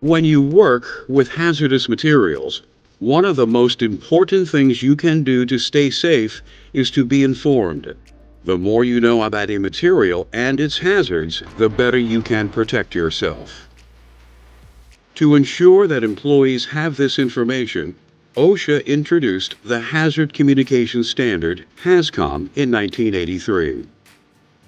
When you work with hazardous materials, one of the most important things you can do to stay safe is to be informed. The more you know about a material and its hazards, the better you can protect yourself. To ensure that employees have this information, OSHA introduced the Hazard Communication Standard, HAZCOM, in 1983.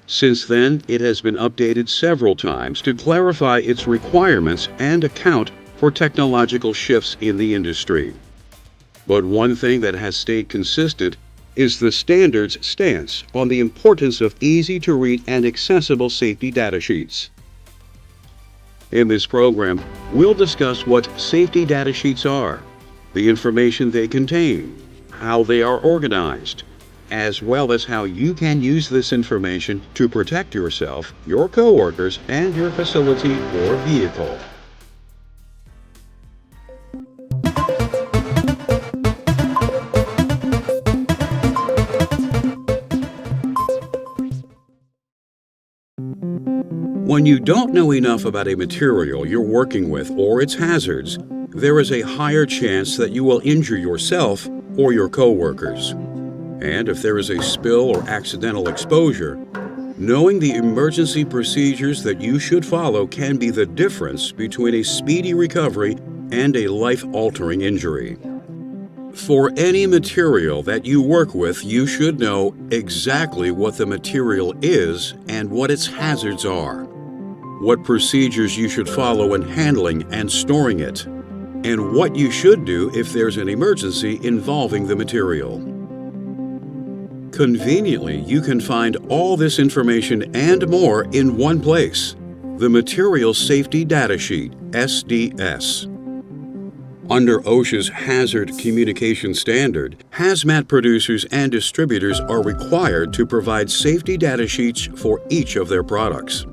Since then, it has been updated several times to clarify its requirements and account for technological shifts in the industry. But one thing that has stayed consistent is the standard's stance on the importance of easy-to-read and accessible safety data sheets. In this program, we'll discuss what safety data sheets are, the information they contain, how they are organized, as well as how you can use this information to protect yourself, your coworkers, and your facility or vehicle. When you don't know enough about a material you're working with or its hazards, there is a higher chance that you will injure yourself or your coworkers. And if there is a spill or accidental exposure, knowing the emergency procedures that you should follow can be the difference between a speedy recovery and a life-altering injury. For any material that you work with, you should know exactly what the material is and what its hazards are, what procedures you should follow in handling and storing it, and what you should do if there's an emergency involving the material. Conveniently, you can find all this information and more in one place, the Material Safety Data Sheet, SDS. Under OSHA's Hazard Communication Standard, hazmat producers and distributors are required to provide safety data sheets for each of their products.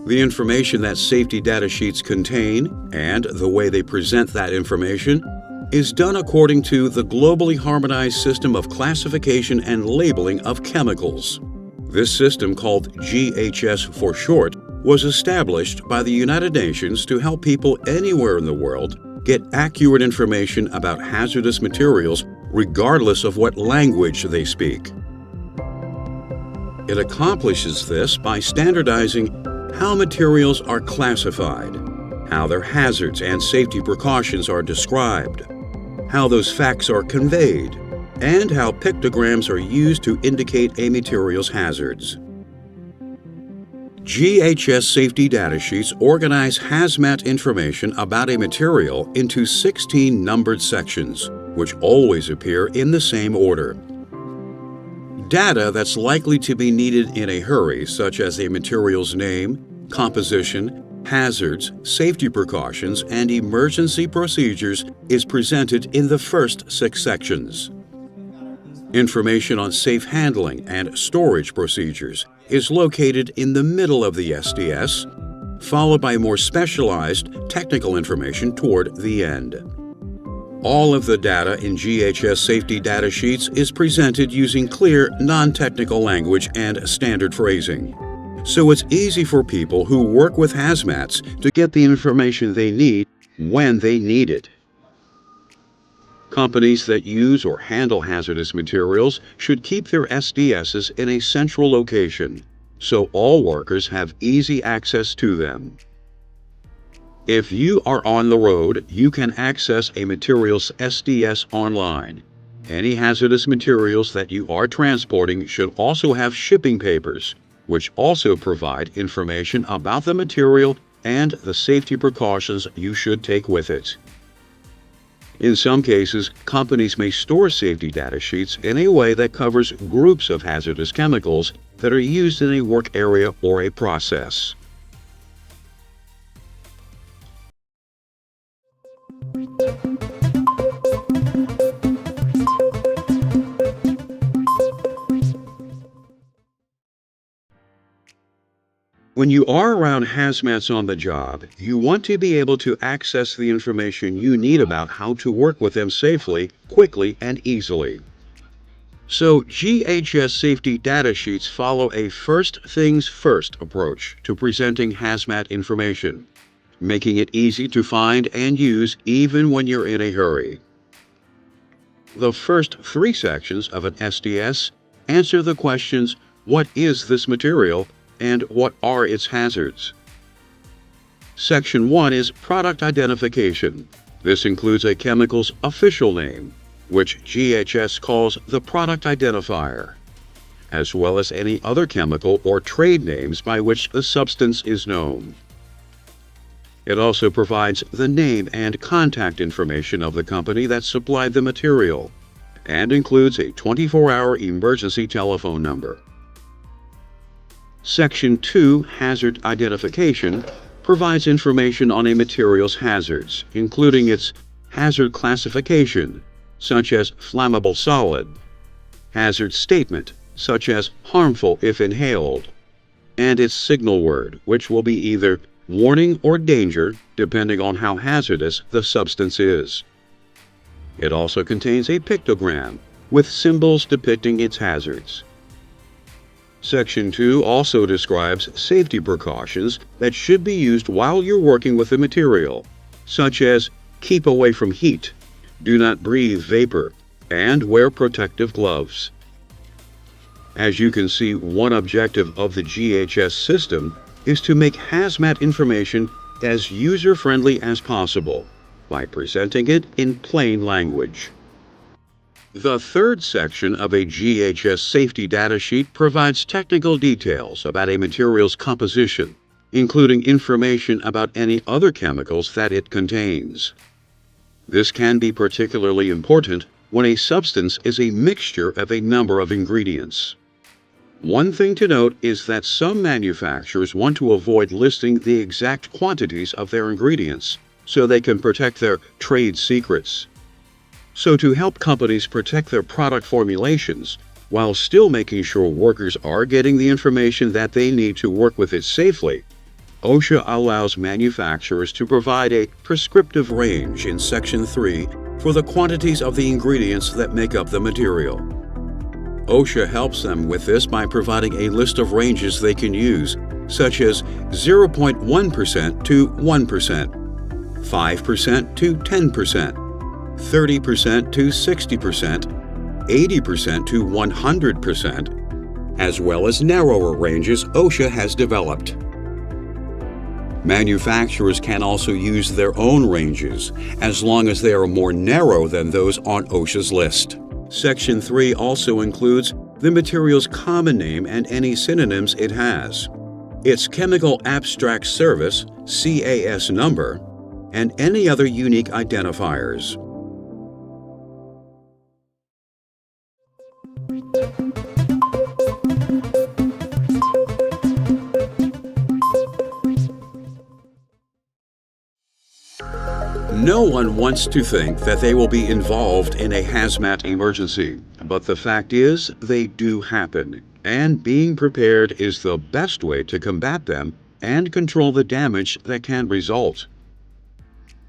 The information that safety data sheets contain, and the way they present that information, is done according to the Globally Harmonized System of Classification and Labeling of Chemicals. This system, called GHS for short, was established by the United Nations to help people anywhere in the world get accurate information about hazardous materials regardless of what language they speak. It accomplishes this by standardizing how materials are classified, how their hazards and safety precautions are described, how those facts are conveyed, and how pictograms are used to indicate a material's hazards. GHS safety data sheets organize hazmat information about a material into 16 numbered sections, which always appear in the same order. Data that's likely to be needed in a hurry, such as a material's name, composition, hazards, safety precautions, and emergency procedures is presented in the first 6 sections. Information on safe handling and storage procedures is located in the middle of the SDS, followed by more specialized technical information toward the end. All of the data in GHS safety data sheets is presented using clear, non-technical language and standard phrasing. So it's easy for people who work with hazmats to get the information they need when they need it. Companies that use or handle hazardous materials should keep their SDSs in a central location, so all workers have easy access to them. If you are on the road, you can access a material's SDS online. Any hazardous materials that you are transporting should also have shipping papers, which also provide information about the material and the safety precautions you should take with it. In some cases, companies may store safety data sheets in a way that covers groups of hazardous chemicals that are used in a work area or a process. When you are around hazmats on the job, you want to be able to access the information you need about how to work with them safely, quickly, and easily. So GHS safety data sheets follow a first things first approach to presenting hazmat information. making it easy to find and use even when you're in a hurry. The first 3 sections of an SDS answer the questions, what is this material and what are its hazards? Section 1 is product identification. This includes a chemical's official name, which GHS calls the product identifier, as well as any other chemical or trade names by which the substance is known. It also provides the name and contact information of the company that supplied the material, and includes a 24-hour emergency telephone number. Section 2, Hazard Identification, provides information on a material's hazards, including its hazard classification, such as flammable solid, hazard statement, such as harmful if inhaled, and its signal word, which will be either warning or danger, depending on how hazardous the substance is. It also contains a pictogram with symbols depicting its hazards. Section 2 also describes safety precautions that should be used while you're working with the material, such as keep away from heat, do not breathe vapor, and wear protective gloves. As you can see, one objective of the GHS system is to make hazmat information as user-friendly as possible by presenting it in plain language. The third section of a GHS safety data sheet provides technical details about a material's composition, including information about any other chemicals that it contains. This can be particularly important when a substance is a mixture of a number of ingredients. One thing to note is that some manufacturers want to avoid listing the exact quantities of their ingredients so they can protect their trade secrets. So to help companies protect their product formulations while still making sure workers are getting the information that they need to work with it safely, OSHA allows manufacturers to provide a prescriptive range in Section 3 for the quantities of the ingredients that make up the material. OSHA helps them with this by providing a list of ranges they can use, such as 0.1% to 1%, 5% to 10%, 30% to 60%, 80% to 100%, as well as narrower ranges OSHA has developed. Manufacturers can also use their own ranges, as long as they are more narrow than those on OSHA's list. Section 3 also includes the material's common name and any synonyms it has, its Chemical Abstract Service (CAS) number, and any other unique identifiers. No one wants to think that they will be involved in a hazmat emergency, but the fact is they do happen, and being prepared is the best way to combat them and control the damage that can result.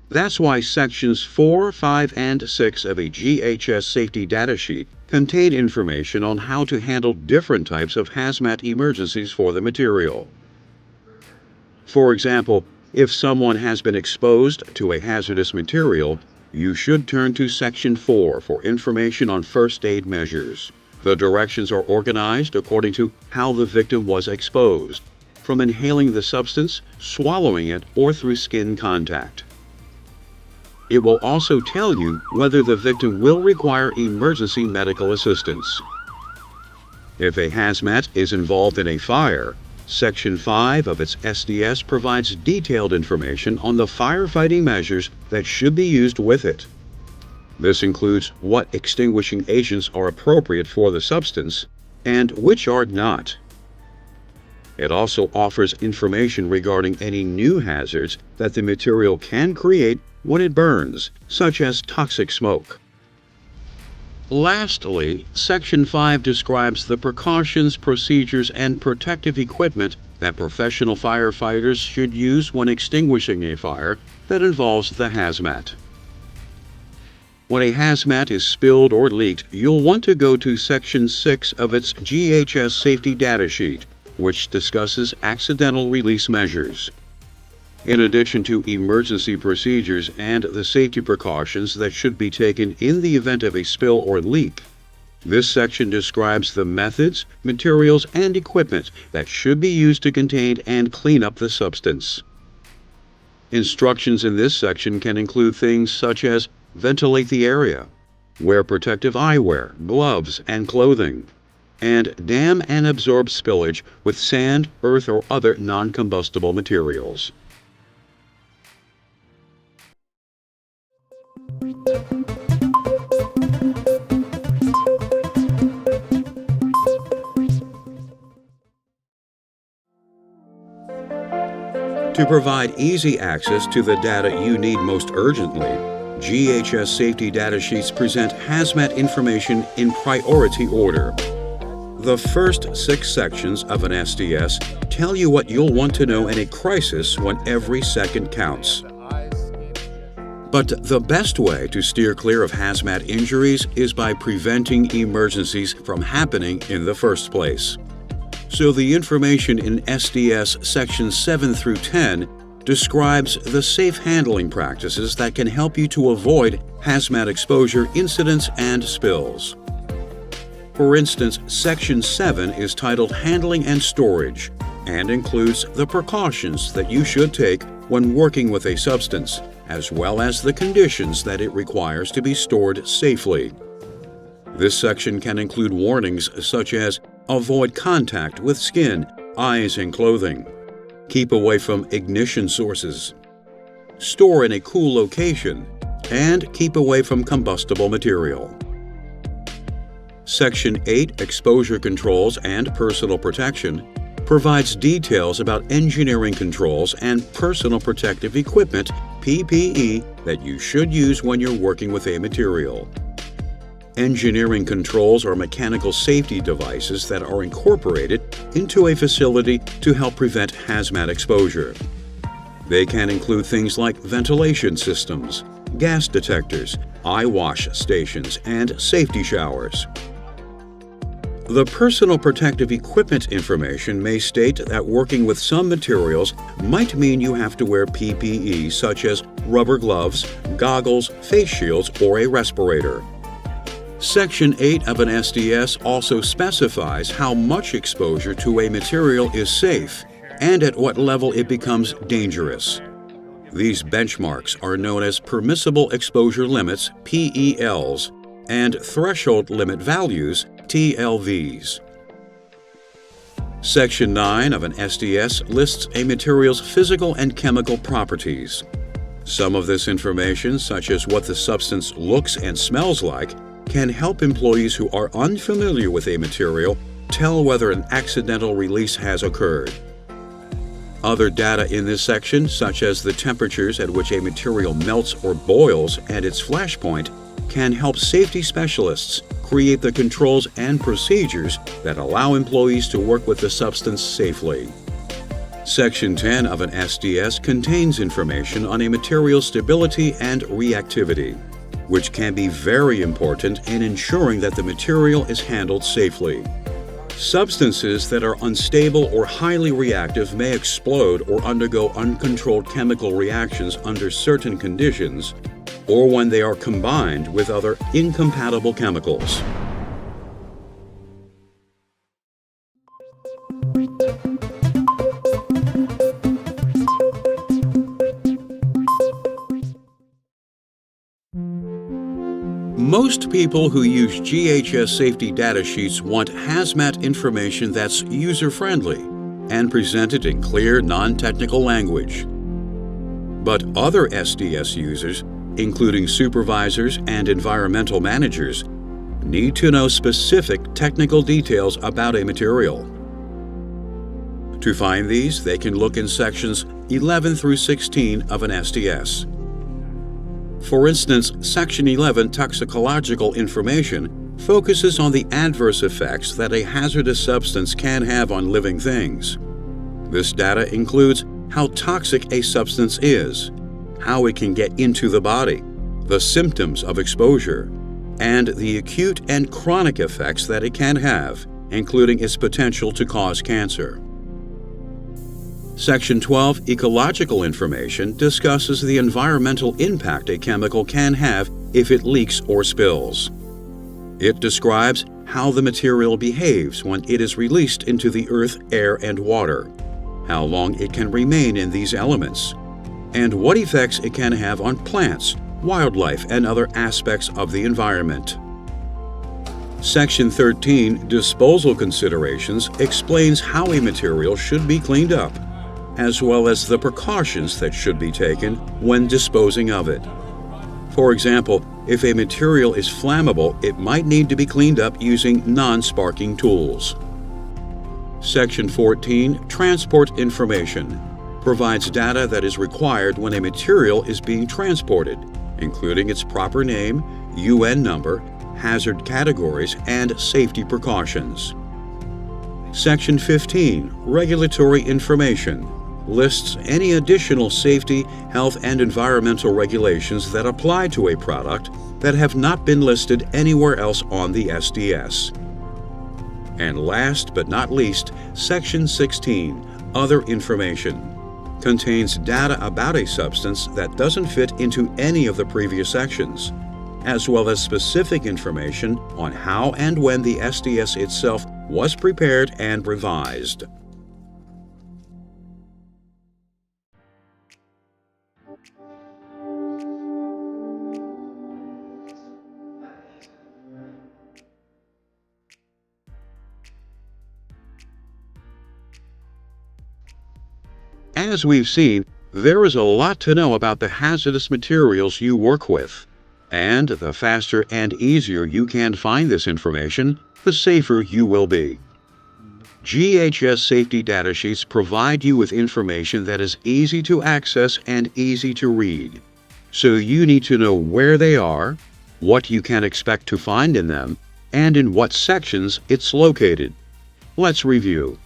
That's why Sections 4, 5, and 6 of a GHS safety data sheet contain information on how to handle different types of hazmat emergencies for the material. For example, if someone has been exposed to a hazardous material, you should turn to Section 4 for information on first aid measures. The directions are organized according to how the victim was exposed, from inhaling the substance, swallowing it, or through skin contact. It will also tell you whether the victim will require emergency medical assistance. If a hazmat is involved in a fire, Section 5 of its SDS provides detailed information on the firefighting measures that should be used with it. This includes what extinguishing agents are appropriate for the substance and which are not. It also offers information regarding any new hazards that the material can create when it burns, such as toxic smoke. Lastly, Section 5 describes the precautions, procedures, and protective equipment that professional firefighters should use when extinguishing a fire that involves the hazmat. When a hazmat is spilled or leaked, you'll want to go to Section 6 of its GHS safety data sheet, which discusses accidental release measures. In addition to emergency procedures and the safety precautions that should be taken in the event of a spill or leak, this section describes the methods, materials, and equipment that should be used to contain and clean up the substance. Instructions in this section can include things such as ventilate the area, wear protective eyewear, gloves, and clothing, and dam and absorb spillage with sand, earth, or other non-combustible materials. To provide easy access to the data you need most urgently, GHS safety data sheets present hazmat information in priority order. The first 6 sections of an SDS tell you what you'll want to know in a crisis when every second counts. But the best way to steer clear of hazmat injuries is by preventing emergencies from happening in the first place. So the information in SDS sections 7 through 10 describes the safe handling practices that can help you to avoid hazmat exposure incidents and spills. For instance, Section 7 is titled Handling and Storage and includes the precautions that you should take when working with a substance, as well as the conditions that it requires to be stored safely. This section can include warnings such as avoid contact with skin, eyes, and clothing. Keep away from ignition sources. Store in a cool location. And keep away from combustible material. Section 8, Exposure Controls and Personal Protection, provides details about engineering controls and personal protective equipment, PPE, that you should use when you're working with a material. Engineering controls are mechanical safety devices that are incorporated into a facility to help prevent hazmat exposure. They can include things like ventilation systems, gas detectors, eye wash stations, and safety showers. The personal protective equipment information may state that working with some materials might mean you have to wear PPE such as rubber gloves, goggles, face shields, or a respirator. Section 8 of an SDS also specifies how much exposure to a material is safe and at what level it becomes dangerous. These benchmarks are known as permissible exposure limits, PELs, and threshold limit values, TLVs. Section 9 of an SDS lists a material's physical and chemical properties. Some of this information, such as what the substance looks and smells like, can help employees who are unfamiliar with a material tell whether an accidental release has occurred. Other data in this section, such as the temperatures at which a material melts or boils and its flash point, can help safety specialists create the controls and procedures that allow employees to work with the substance safely. Section 10 of an SDS contains information on a material's stability and reactivity, which can be very important in ensuring that the material is handled safely. Substances that are unstable or highly reactive may explode or undergo uncontrolled chemical reactions under certain conditions, or when they are combined with other incompatible chemicals. Most people who use GHS safety data sheets want hazmat information that's user-friendly and presented in clear, non-technical language. But other SDS users, including supervisors and environmental managers, need to know specific technical details about a material. To find these, they can look in sections 11 through 16 of an SDS. For instance, Section 11, Toxicological Information, focuses on the adverse effects that a hazardous substance can have on living things. This data includes how toxic a substance is, how it can get into the body, the symptoms of exposure, and the acute and chronic effects that it can have, including its potential to cause cancer. Section 12, Ecological Information, discusses the environmental impact a chemical can have if it leaks or spills. It describes how the material behaves when it is released into the earth, air, and water, how long it can remain in these elements, and what effects it can have on plants, wildlife, and other aspects of the environment. Section 13, Disposal Considerations, explains how a material should be cleaned up, as well as the precautions that should be taken when disposing of it. For example, if a material is flammable, it might need to be cleaned up using non-sparking tools. Section 14, Transport Information, provides data that is required when a material is being transported, including its proper name, UN number, hazard categories, and safety precautions. Section 15, Regulatory Information, lists any additional safety, health, and environmental regulations that apply to a product that have not been listed anywhere else on the SDS. And last but not least, Section 16, Other Information, contains data about a substance that doesn't fit into any of the previous sections, as well as specific information on how and when the SDS itself was prepared and revised. As we've seen, there is a lot to know about the hazardous materials you work with. And the faster and easier you can find this information, the safer you will be. GHS safety data sheets provide you with information that is easy to access and easy to read. So you need to know where they are, what you can expect to find in them, and in what sections it's located. Let's review.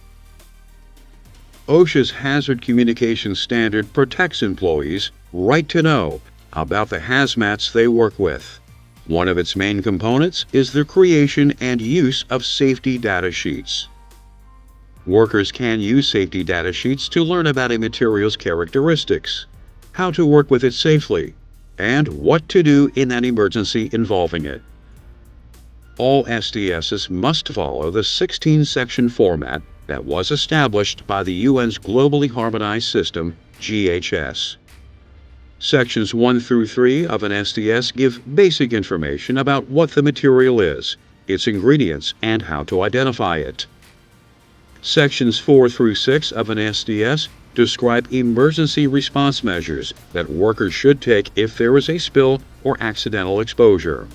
OSHA's Hazard Communication Standard protects employees' right to know about the hazmats they work with. One of its main components is the creation and use of safety data sheets. Workers can use safety data sheets to learn about a material's characteristics, how to work with it safely, and what to do in an emergency involving it. All SDSs must follow the 16-section format that was established by the UN's Globally Harmonized System, GHS. Sections 1 through 3 of an SDS give basic information about what the material is, its ingredients, and how to identify it. Sections 4 through 6 of an SDS describe emergency response measures that workers should take if there is a spill or accidental exposure.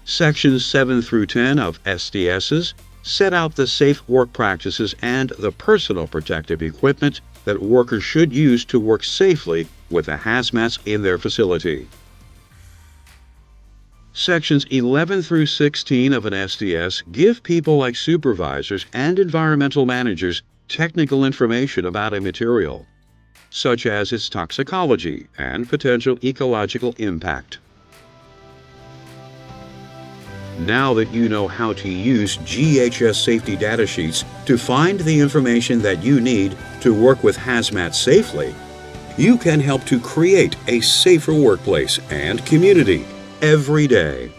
Sections 7 through 10 of SDSs set out the safe work practices and the personal protective equipment that workers should use to work safely with the hazmats in their facility. Sections 11 through 16 of an SDS give people like supervisors and environmental managers technical information about a material, such as its toxicology and potential ecological impact. Now that you know how to use GHS safety data sheets to find the information that you need to work with hazmat safely, you can help to create a safer workplace and community every day.